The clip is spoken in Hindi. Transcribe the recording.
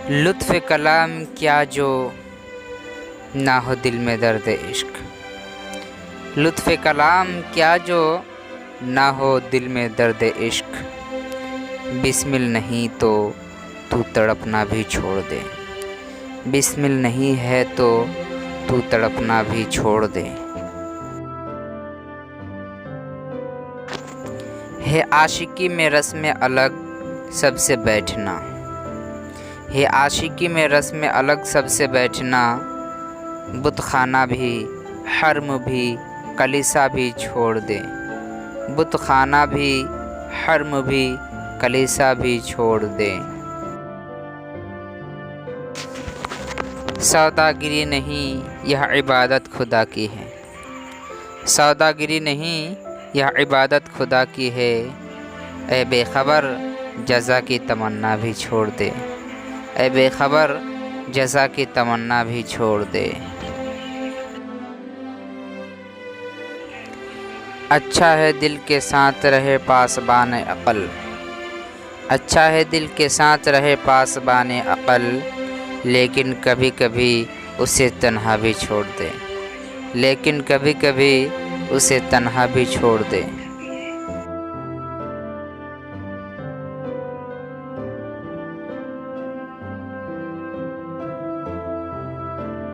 लुत्फ़ कलाम क्या जो ना हो दिल में दर्द इश्क। लुत्फ़ कलाम क्या जो ना हो दिल में दर्द इश्क। बिस्मिल नहीं तो तू तड़पना भी छोड़ दे। बिस्मिल नहीं है तो तू तड़पना भी छोड़ दे। है आशिकी में रस्म अलग सबसे बैठना। है आशिकी में रस्म अलग सबसे बैठना। बुतखाना भी हरम भी कलीसा भी छोड़ दे। बुतखाना भी हरम भी कलीसा भी छोड़ दे। सौदागिरी नहीं यह इबादत खुदा की है। सौदागिरी नहीं यह इबादत खुदा की है। ए बेखबर जज़ा की तमन्ना भी छोड़ दे। ए बेखबर जज़ा की तमन्ना भी छोड़ दे। अच्छा है दिल के साथ रहे पासबान अक़ल। अच्छा है दिल के साथ रहे पासबान अक़ल। लेकिन कभी कभी उसे तन्हा भी छोड़ दे। लेकिन कभी कभी उसे तन्हा भी छोड़ दे।